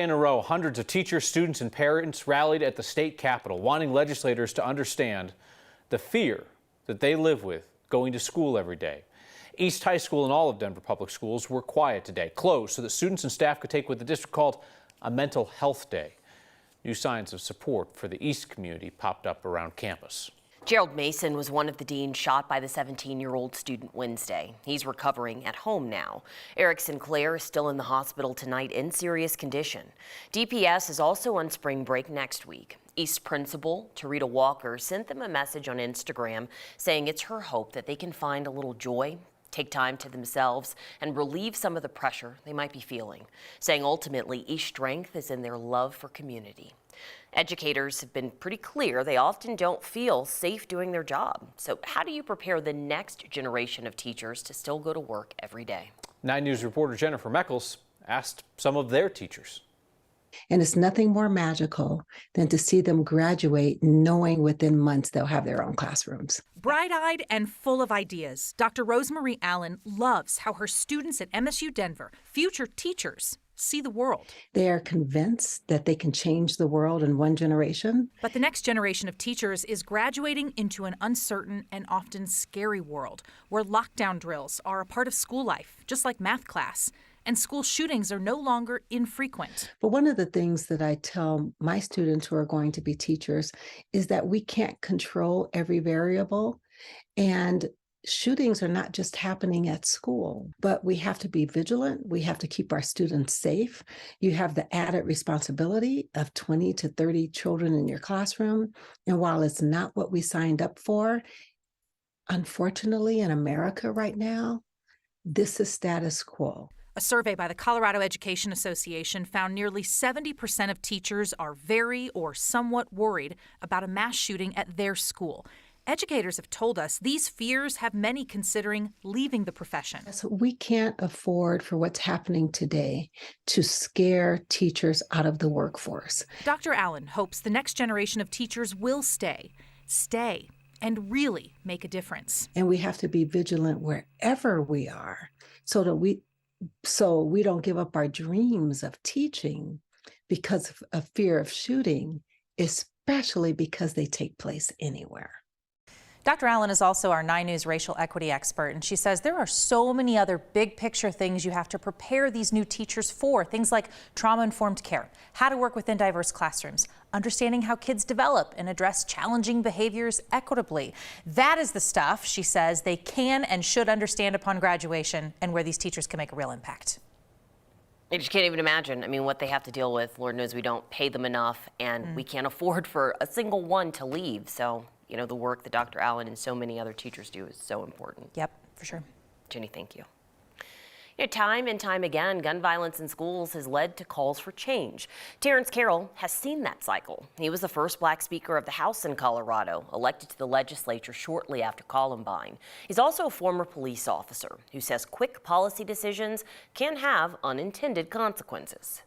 in a row, hundreds of teachers, students, and parents rallied at the state capitol, wanting legislators to understand the fear that they live with going to school every day. East High School and all of Denver Public Schools were quiet today, closed so that students and staff could take what the district called a mental health day. New signs of support for the East community popped up around campus. Gerald Mason was one of the deans shot by the 17-year-old student Wednesday. He's recovering at home now. Eric Sinclair is still in the hospital tonight in serious condition. DPS is also on spring break next week. East principal Tarita Walker sent them a message on Instagram saying it's her hope that they can find a little joy, take time to themselves, and relieve some of the pressure they might be feeling, saying ultimately East's strength is in their love for community. Educators have been pretty clear they often don't feel safe doing their job. So how do you prepare the next generation of teachers to still go to work every day? 9 News reporter Jennifer Meckles asked some of their teachers. And it's nothing more magical than to see them graduate knowing within months they'll have their own classrooms. Bright-eyed and full of ideas, Dr. Rosemarie Allen loves how her students at MSU Denver, future teachers, see the world. They are convinced that they can change the world in one generation. But the next generation of teachers is graduating into an uncertain and often scary world where lockdown drills are a part of school life, just like math class. And school shootings are no longer infrequent. But one of the things that I tell my students who are going to be teachers is that we can't control every variable. And shootings are not just happening at school, but we have to be vigilant. We have to keep our students safe. You have the added responsibility of 20 to 30 children in your classroom. And while it's not what we signed up for, unfortunately in America right now, this is status quo. A survey by the Colorado Education Association found nearly 70% of teachers are very or somewhat worried about a mass shooting at their school. Educators have told us these fears have many considering leaving the profession. So we can't afford for what's happening today to scare teachers out of the workforce. Dr. Allen hopes the next generation of teachers will stay, and really make a difference. And we have to be vigilant wherever we are so we don't give up our dreams of teaching because of fear of shooting, especially because they take place anywhere. Dr. Allen is also our 9 News racial equity expert, and she says there are so many other big picture things you have to prepare these new teachers for. Things like trauma-informed care, how to work within diverse classrooms, understanding how kids develop and address challenging behaviors equitably. That is the stuff, she says, they can and should understand upon graduation and where these teachers can make a real impact. I just can't even imagine, what they have to deal with. Lord knows we don't pay them enough, and we can't afford for a single one to leave. So, the work that Dr. Allen and so many other teachers do is so important. Yep, for sure. Jenny, thank you. Time and time again, gun violence in schools has led to calls for change. Terence Carroll has seen that cycle. He was the first Black Speaker of the House in Colorado, elected to the legislature shortly after Columbine. He's also a former police officer who says quick policy decisions can have unintended consequences.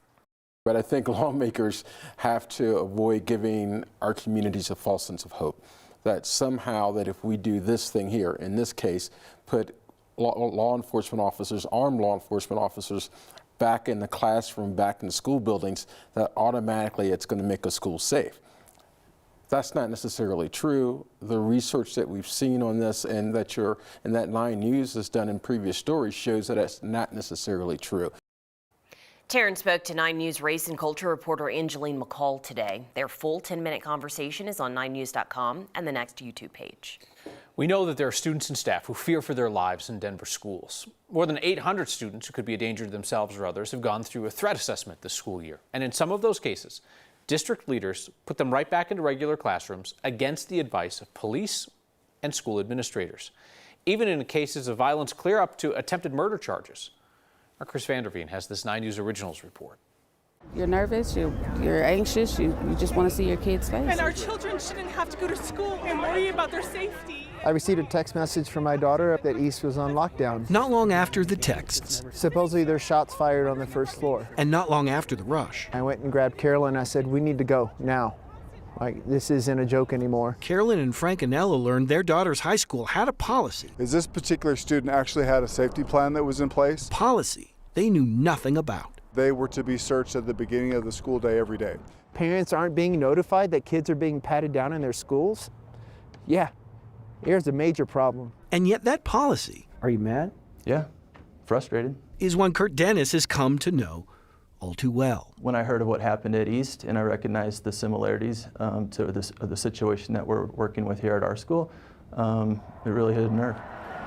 But I think lawmakers have to avoid giving our communities a false sense of hope. That somehow that if we do this thing here, in this case, put law enforcement officers, armed law enforcement officers, back in the classroom, back in the school buildings, that automatically it's going to make a school safe. That's not necessarily true. The research that we've seen on this and that 9 News has done in previous stories shows that that's not necessarily true. Terence spoke to 9 News race and culture reporter Angeline McCall today. Their full 10-minute conversation is on 9news.com and the Next YouTube page. We know that there are students and staff who fear for their lives in Denver schools. More than 800 students who could be a danger to themselves or others have gone through a threat assessment this school year. And in some of those cases, district leaders put them right back into regular classrooms against the advice of police and school administrators. Even in cases of violence clear up to attempted murder charges. Our Chris Vanderveen has this 9 News Originals report. You're nervous, you're anxious, you just want to see your kids' face. And our children shouldn't have to go to school and worry about their safety. I received a text message from my daughter that East was on lockdown. Not long after the texts. Supposedly there's shots fired on the first floor. And not long after the rush. I went and grabbed Carolyn and I said, we need to go now. This isn't a joke anymore. Carolyn and Frankenella learned their daughter's high school had a policy. Is this particular student actually had a safety plan that was in place? Policy they knew nothing about. they were to be searched at the beginning of the school day every day. Parents aren't being notified that kids are being patted down in their schools? Yeah, here's a major problem. And yet that policy, Are you mad? Yeah, frustrated. is one Kurt Dennis has come to know all too well. When I heard of what happened at East and I recognized the similarities to the situation that we're working with here at our school, it really hit a nerve.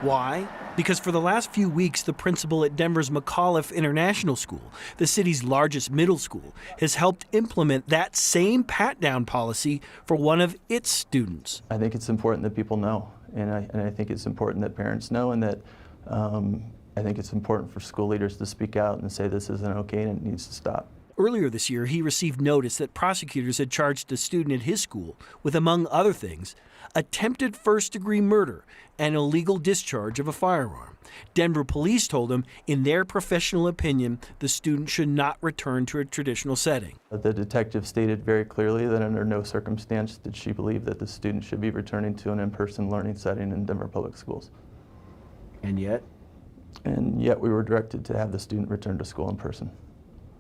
Why? Because for the last few weeks, the principal at Denver's McAuliffe International School, the city's largest middle school, has helped implement that same pat-down policy for one of its students. I think it's important that people know, and I think it's important that parents know, and that I think it's important for school leaders to speak out and say this isn't okay and it needs to stop. Earlier this year, he received notice that prosecutors had charged a student at his school with, among other things, attempted first-degree murder and illegal discharge of a firearm. Denver police told him, in their professional opinion, the student should not return to a traditional setting. The detective stated very clearly that under no circumstance did she believe that the student should be returning to an in-person learning setting in Denver Public Schools. And yet? And yet we were directed to have the student return to school in person.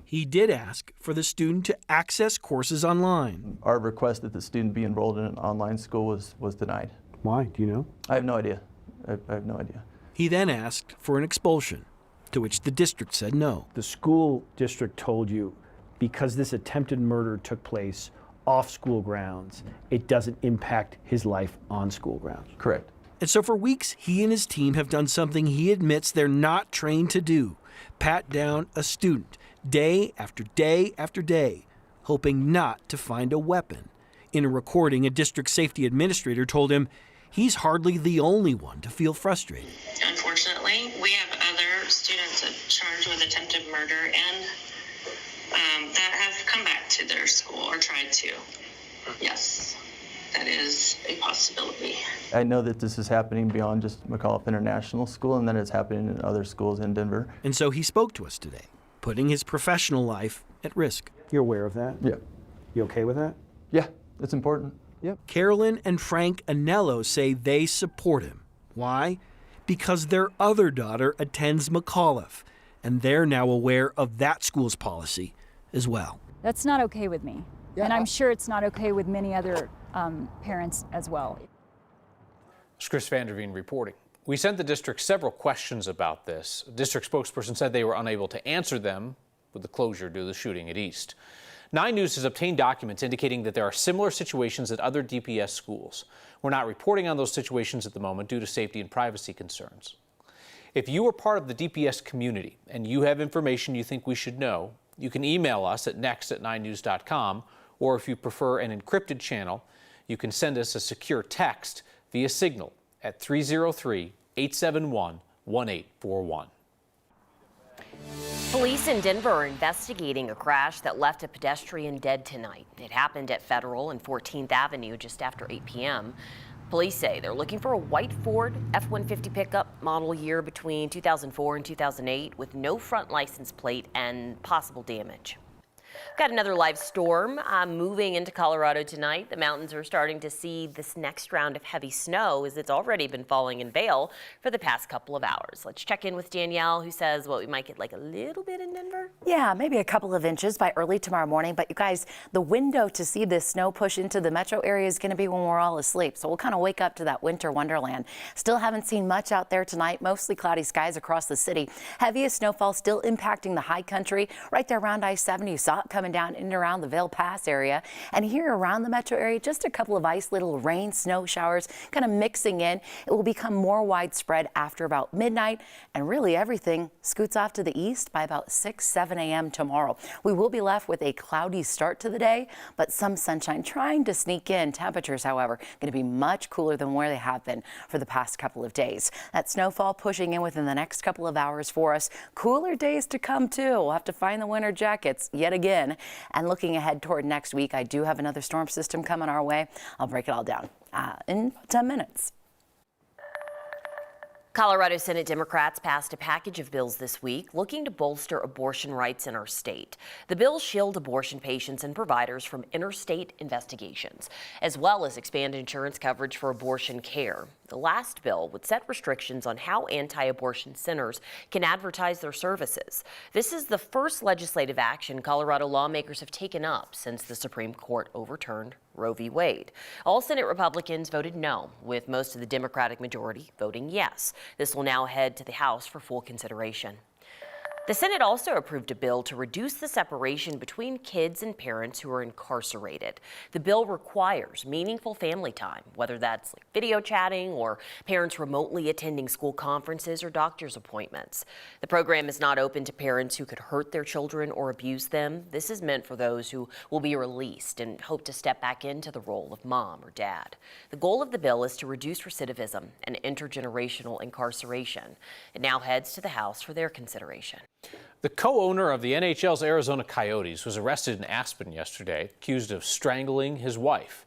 He did ask for the student to access courses online. Our request that the student be enrolled in an online school was denied. Why? Do you know? I have no idea. I have no idea. He then asked for an expulsion, to which the district said no. The school district told you, because this attempted murder took place off school grounds, it doesn't impact his life on school grounds. Correct. And so for weeks, he and his team have done something he admits they're not trained to do: pat down a student day after day after day, hoping not to find a weapon. In a recording, a district safety administrator told him he's hardly the only one to feel frustrated. Unfortunately, we have other students charged with attempted murder and that have come back to their school or tried to. Yes, that is a possibility. I know that this is happening beyond just McAuliffe International School, and that it's happening in other schools in Denver. And so he spoke to us today, putting his professional life at risk. You're aware of that? Yeah. You okay with that? Yeah, it's important. Yep. Carolyn and Frank Anello say they support him. Why? Because their other daughter attends McAuliffe, and they're now aware of that school's policy as well. That's not okay with me. Yeah. And I'm sure it's not okay with many other parents as well. It's Chris Vanderveen reporting. We sent the district several questions about this. A district spokesperson said they were unable to answer them with the closure due to the shooting at East. 9 News has obtained documents indicating that there are similar situations at other DPS schools. We're not reporting on those situations at the moment due to safety and privacy concerns. If you are part of the DPS community and you have information you think we should know, you can email us at next@9news.com, or if you prefer an encrypted channel, you can send us a secure text via Signal at 303-871-1841. Police in Denver are investigating a crash that left a pedestrian dead tonight. It happened at Federal and 14th Avenue just after 8 p.m. Police say they're looking for a white Ford F-150 pickup model year between 2004 and 2008 with no front license plate and possible damage. Got another live storm moving into Colorado tonight. The mountains are starting to see this next round of heavy snow as it's already been falling in Vail for the past couple of hours. Let's check in with Danielle, who says, well, we might get like a little bit in Denver. Yeah, maybe a couple of inches by early tomorrow morning. But you guys, the window to see this snow push into the metro area is going to be when we're all asleep. So we'll kind of wake up to that winter wonderland. Still haven't seen much out there tonight. Mostly cloudy skies across the city. Heaviest snowfall still impacting the high country right there around I-70. You saw it coming down in and around the Vail Pass area. And here around the metro area, just a couple of isolated little rain, snow showers kind of mixing in. It will become more widespread after about midnight. And really everything scoots off to the east by about 6-7 a.m. tomorrow. We will be left with a cloudy start to the day, but some sunshine trying to sneak in. Temperatures, however, going to be much cooler than where they have been for the past couple of days. That snowfall pushing in within the next couple of hours for us. Cooler days to come too. We'll have to find the winter jackets yet again. And looking ahead toward next week, I do have another storm system coming our way. I'll break it all down in 10 minutes. Colorado Senate Democrats passed a package of bills this week looking to bolster abortion rights in our state. The bills shield abortion patients and providers from interstate investigations, as well as expand insurance coverage for abortion care. The last bill would set restrictions on how anti-abortion centers can advertise their services. This is the first legislative action Colorado lawmakers have taken up since the Supreme Court overturned Roe v. Wade. All Senate Republicans voted no, with most of the Democratic majority voting yes. This will now head to the House for full consideration. The Senate also approved a bill to reduce the separation between kids and parents who are incarcerated. The bill requires meaningful family time, whether that's like video chatting or parents remotely attending school conferences or doctor's appointments. The program is not open to parents who could hurt their children or abuse them. This is meant for those who will be released and hope to step back into the role of mom or dad. The goal of the bill is to reduce recidivism and intergenerational incarceration. It now heads to the House for their consideration. The co-owner of the NHL's Arizona Coyotes was arrested in Aspen yesterday, accused of strangling his wife.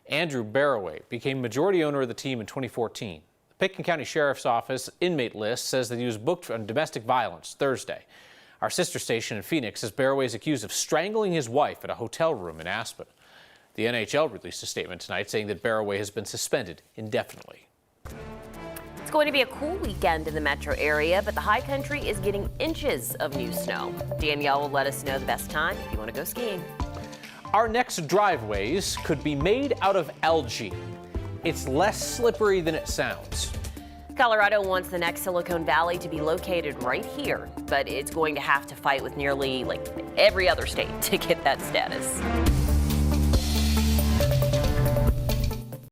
Andrew Barroway became majority owner of the team in 2014. The Pitkin County Sheriff's Office inmate list says that he was booked on domestic violence Thursday. Our sister station in Phoenix says Barroway is accused of strangling his wife at a hotel room in Aspen. The NHL released a statement tonight saying that Barroway has been suspended indefinitely. It's going to be a cool weekend in the metro area, but the high country is getting inches of new snow. Danielle will let us know the best time if you want to go skiing. Our next driveways could be made out of algae. It's less slippery than it sounds. Colorado wants the next Silicon Valley to be located right here, but it's going to have to fight with nearly every other state to get that status.